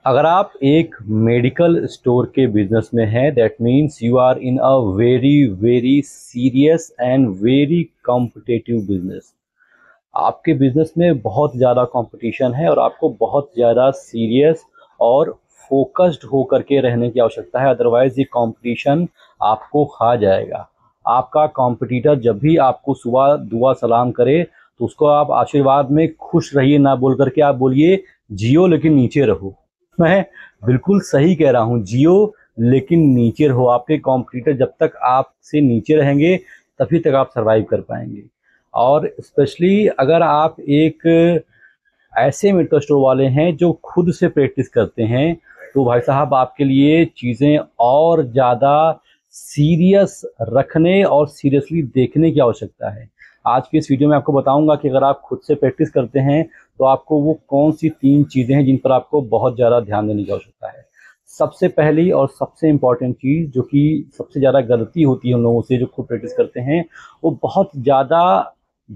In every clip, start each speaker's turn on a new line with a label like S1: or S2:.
S1: अगर आप एक मेडिकल स्टोर के बिजनेस में हैं, that means you are in a very very serious and very competitive business. आपके बिजनेस में बहुत ज़्यादा कंपटीशन है और आपको बहुत ज़्यादा सीरियस और फोकस्ड होकर के रहने की आवश्यकता है, अदरवाइज ये कंपटीशन आपको खा जाएगा। आपका कॉम्पिटिटर जब भी आपको सुबह दुआ सलाम करे तो उसको आप आशीर्वाद में खुश रहिए, ना बोल करके आप बोलिए जियो लेकिन नीचे रहो। मैं बिल्कुल सही कह रहा हूँ, जियो लेकिन नीचे रहो। आपके कॉम्पिटिटर जब तक आपसे नीचे रहेंगे तभी तक आप सर्वाइव कर पाएंगे। और स्पेशली अगर आप एक ऐसे मेडिकल स्टोर वाले हैं जो खुद से प्रैक्टिस करते हैं, तो भाई साहब आपके लिए चीज़ें और ज़्यादा सीरियस रखने और सीरियसली देखने की आवश्यकता है। आज की इस वीडियो में आपको बताऊंगा कि अगर आप खुद से प्रैक्टिस करते हैं तो आपको वो कौन सी 3 चीज़ें हैं जिन पर आपको बहुत ज़्यादा ध्यान देने की आवश्यकता है। सबसे पहली और सबसे इम्पॉर्टेंट चीज़ जो कि सबसे ज़्यादा गलती होती है उन लोगों से जो खुद प्रैक्टिस करते हैं, वो बहुत ज़्यादा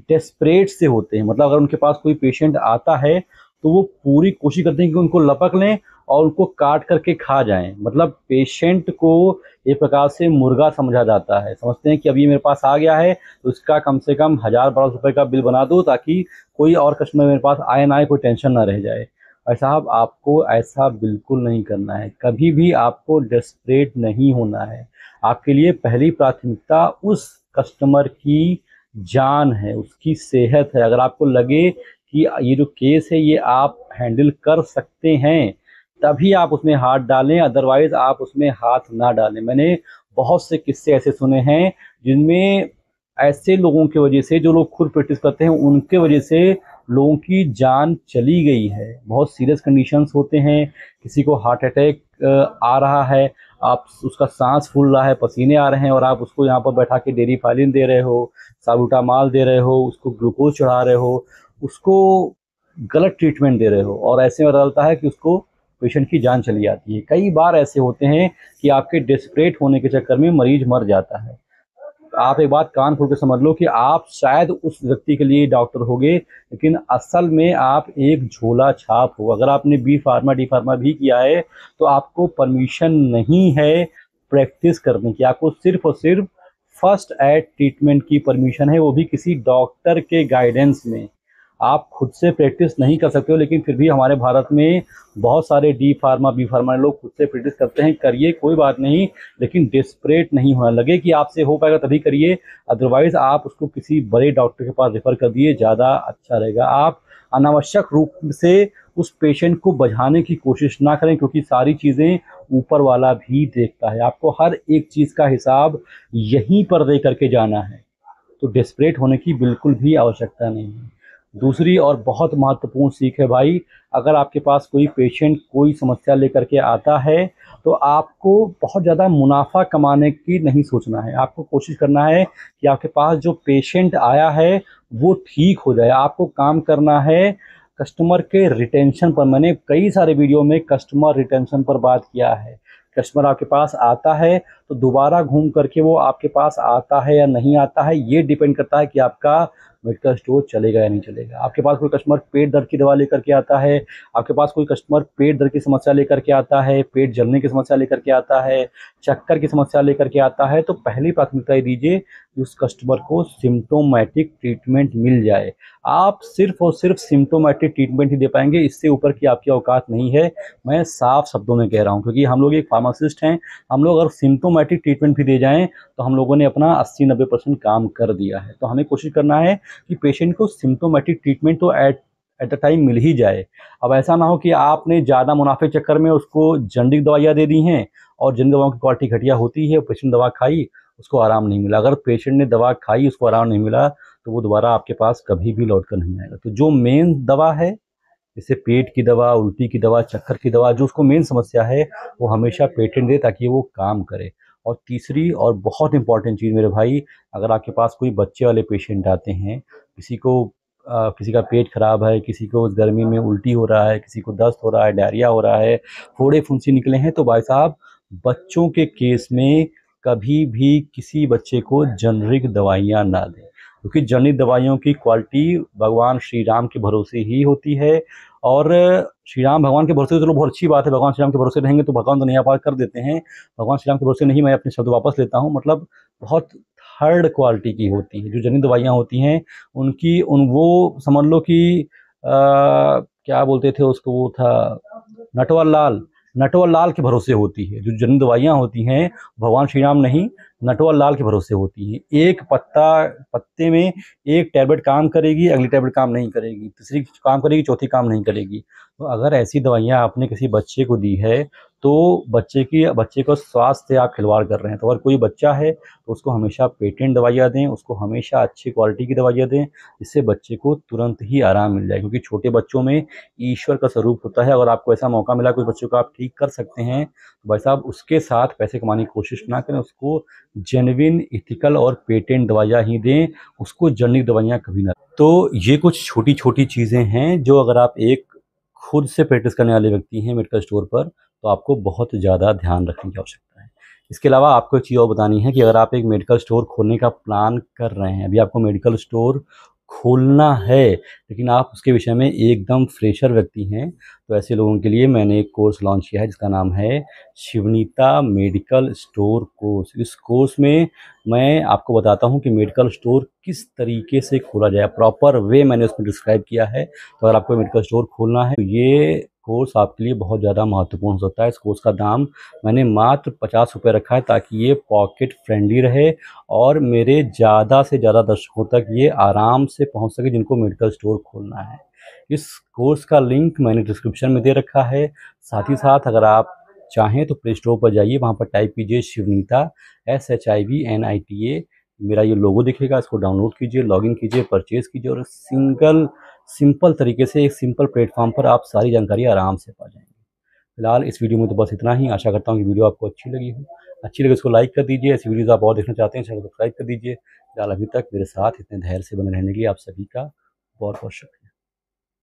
S1: डेस्परेट से होते हैं। मतलब अगर उनके पास कोई पेशेंट आता है तो वो पूरी कोशिश करते हैं कि उनको लपक लें और उनको काट करके खा जाएं। मतलब पेशेंट को एक प्रकार से मुर्गा समझा जाता है। समझते हैं कि अभी मेरे पास आ गया है तो इसका कम से कम 1000-1200 रुपये का बिल बना दो ताकि कोई और कस्टमर मेरे पास आए ना आए, कोई टेंशन ना रह जाए। भाई साहब आपको ऐसा बिल्कुल नहीं करना है। कभी भी आपको डेस्परेट नहीं होना है। आपके लिए पहली प्राथमिकता उस कस्टमर की जान है, उसकी सेहत है। अगर आपको लगे कि ये जो केस है ये आप हैंडल कर सकते हैं तभी आप उसमें हाथ डालें, अदरवाइज आप उसमें हाथ ना डालें। मैंने बहुत से किस्से ऐसे सुने हैं जिनमें ऐसे लोगों की वजह से, जो लोग खुद प्रैक्टिस करते हैं उनके वजह से लोगों की जान चली गई है। बहुत सीरियस कंडीशंस होते हैं, किसी को हार्ट अटैक आ रहा है, आप उसका सांस फूल रहा है, पसीने आ रहे हैं और आप उसको यहाँ पर बैठा के डेरिफालिन दे रहे हो, साबुटामाल दे रहे हो, उसको ग्लूकोज चढ़ा रहे हो, उसको गलत ट्रीटमेंट दे रहे हो और ऐसे में बदलता है कि उसको पेशेंट की जान चली जाती है। कई बार ऐसे होते हैं कि आपके डेस्परेट होने के चक्कर में मरीज मर जाता है। आप एक बात कान खोल के समझ लो कि आप शायद उस व्यक्ति के लिए डॉक्टर होगे, लेकिन असल में आप एक झोला छाप हो। अगर आपने बी फार्मा डी फार्मा भी किया है तो आपको परमिशन नहीं है प्रैक्टिस करने की। आपको सिर्फ और सिर्फ फर्स्ट एड ट्रीटमेंट की परमिशन है, वो भी किसी डॉक्टर के गाइडेंस में। आप खुद से प्रैक्टिस नहीं कर सकते हो, लेकिन फिर भी हमारे भारत में बहुत सारे डी फार्मा बी फार्मा लोग खुद से प्रैक्टिस करते हैं। करिए, कोई बात नहीं, लेकिन डेस्परेट नहीं होना। लगे कि आपसे हो पाएगा तभी करिए, अदरवाइज आप उसको किसी बड़े डॉक्टर के पास रेफर कर दिए, ज़्यादा अच्छा रहेगा। आप अनावश्यक रूप से उस पेशेंट को बचाने की कोशिश ना करें, क्योंकि सारी चीज़ें ऊपर वाला भी देखता है। आपको हर एक चीज़ का हिसाब यहीं पर दे करके जाना है, तो डेस्परेट होने की बिल्कुल भी आवश्यकता नहीं है। दूसरी और बहुत महत्वपूर्ण सीख है भाई, अगर आपके पास कोई पेशेंट कोई समस्या लेकर के आता है तो आपको बहुत ज़्यादा मुनाफा कमाने की नहीं सोचना है। आपको कोशिश करना है कि आपके पास जो पेशेंट आया है वो ठीक हो जाए। आपको काम करना है कस्टमर के रिटेंशन पर। मैंने कई सारे वीडियो में कस्टमर रिटेंशन पर बात किया है। कस्टमर आपके पास आता है तो दोबारा घूम करके वो आपके पास आता है या नहीं आता है, ये डिपेंड करता है कि आपका मेडिकल स्टोर चलेगा या नहीं चलेगा। आपके पास कोई कस्टमर पेट दर्द की दवा लेकर के आता है, आपके पास कोई कस्टमर पेट दर्द की समस्या लेकर के आता है, पेट जलने की समस्या लेकर के आता है, चक्कर की समस्या लेकर के आता है, तो पहली प्राथमिकता ये दीजिए कि उस कस्टमर को सिम्टोमेटिक ट्रीटमेंट मिल जाए। आप सिर्फ और सिर्फ सिम्टोमेटिक ट्रीटमेंट ही दे पाएंगे, इससे ऊपर की आपकी औकात नहीं है। मैं साफ शब्दों में कह रहा हूँ, क्योंकि हम लोग एक फार्मासिस्ट हैं। हम लोग अगर सिम्टोमेटिक ट्रीटमेंट भी दे जाएं तो हम लोगों ने अपना 80-90% काम कर दिया है। तो हमें कोशिश करना है कि पेशेंट को सिम्टोमेटिक ट्रीटमेंट तो एट अ टाइम मिल ही जाए। अब ऐसा ना हो कि आपने ज़्यादा मुनाफे चक्कर में उसको जेनरिक दवाइयाँ दे दी हैं और जिन दवाओं की क्वालिटी घटिया होती है, पेशेंट दवा खाई, उसको आराम नहीं मिला। अगर पेशेंट ने दवा खाई, उसको आराम नहीं मिला, तो वो दोबारा आपके पास कभी भी लौट कर नहीं आएगा। तो जो मेन दवा है, जैसे पेट की दवा, उल्टी की दवा, चक्कर की दवा, जो उसको मेन समस्या है वो हमेशा पेशेंट दे ताकि वो काम करे। और तीसरी और बहुत इंपॉर्टेंट चीज़ मेरे भाई, अगर आपके पास कोई बच्चे वाले पेशेंट आते हैं, किसी का पेट खराब है, किसी को गर्मी में उल्टी हो रहा है, किसी को दस्त हो रहा है, डायरिया हो रहा है, फोड़े फुंसी निकले हैं, तो भाई साहब बच्चों के केस में कभी भी किसी बच्चे को जेनरिक दवाइयाँ ना दें, क्योंकि जेनरिक दवाइयों की क्वालिटी भगवान श्री राम के भरोसे ही होती है। और श्री राम भगवान के भरोसे तो चलो बहुत अच्छी बात है, भगवान श्री राम के भरोसे रहेंगे तो भगवान तो नैया पार कर देते हैं। भगवान श्री राम के भरोसे नहीं, मैं अपने शब्द वापस लेता हूँ, मतलब बहुत थर्ड क्वालिटी की होती है जो जनरल दवाइयाँ होती हैं। उनकी वो समझ लो कि क्या बोलते थे उसको, वो था नटवर लाल, नटवर लाल के भरोसे होती है। जो जन दवाइयाँ होती हैं भगवान श्री राम नहीं, नटवर लाल के भरोसे होती हैं। एक पत्ते में एक टैबलेट काम करेगी, अगली टैबलेट काम नहीं करेगी, तीसरी काम करेगी, चौथी काम नहीं करेगी। तो अगर ऐसी दवाइयाँ आपने किसी बच्चे को दी है तो बच्चे को स्वास्थ्य से आप खिलवाड़ कर रहे हैं। तो अगर कोई बच्चा है तो उसको हमेशा पेटेंट दवाइयाँ दें, उसको हमेशा अच्छी क्वालिटी की दवाइयाँ दें, जिससे बच्चे को तुरंत ही आराम मिल जाए, क्योंकि छोटे बच्चों में ईश्वर का स्वरूप होता है। अगर आपको ऐसा मौका मिला कुछ बच्चों को आप ठीक कर सकते हैं तो भाई साहब उसके साथ पैसे कमाने की कोशिश ना करें, उसको जेन्युइन इथिकल और पेटेंट दवाइयाँ ही दें, उसको जनरिक दवाइयाँ कभी ना। तो ये कुछ छोटी छोटी चीज़ें हैं जो अगर आप एक खुद से प्रैक्टिस करने वाले व्यक्ति हैं मेडिकल स्टोर पर, तो आपको बहुत ज़्यादा ध्यान रखने की आवश्यकता है। इसके अलावा आपको एक चीज़ और बतानी है कि अगर आप एक मेडिकल स्टोर खोलने का प्लान कर रहे हैं, अभी आपको मेडिकल स्टोर खोलना है लेकिन आप उसके विषय में एकदम फ्रेशर व्यक्ति हैं, तो ऐसे लोगों के लिए मैंने एक कोर्स लॉन्च किया है जिसका नाम है शिवनीता मेडिकल स्टोर कोर्स। इस कोर्स में मैं आपको बताता हूँ कि मेडिकल स्टोर किस तरीके से खोला जाए, प्रॉपर वे मैंने उसमें डिस्क्राइब किया है। तो अगर आपको मेडिकल स्टोर खोलना है तो ये कोर्स आपके लिए बहुत ज़्यादा महत्वपूर्ण हो सकता है। इस कोर्स का दाम मैंने मात्र 50 रुपये रखा है ताकि ये पॉकेट फ्रेंडली रहे और मेरे ज़्यादा से ज़्यादा दर्शकों तक ये आराम से पहुंच सके जिनको मेडिकल स्टोर खोलना है। इस कोर्स का लिंक मैंने डिस्क्रिप्शन में दे रखा है। साथ ही साथ अगर आप चाहें तो प्ले स्टोर पर जाइए, वहाँ पर टाइप कीजिए शिवनीता, SHIVNITA, मेरा ये लोगो दिखेगा, इसको डाउनलोड कीजिए, लॉगिन कीजिए, परचेज़ कीजिए और सिंपल तरीके से एक सिंपल प्लेटफॉर्म पर आप सारी जानकारी आराम से पा जाएंगे। फिलहाल इस वीडियो में तो बस इतना ही। आशा करता हूँ कि वीडियो आपको अच्छी लगी हो। अच्छी लगे इसको लाइक कर दीजिए, ऐसी वीडियोज़ आप और देखना चाहते हैं चैनल को सब्सक्राइब कर दीजिए। फिलहाल अभी तक मेरे साथ इतने धैर्य से बने रहने के लिए आप सभी का बहुत बहुत शुक्रिया।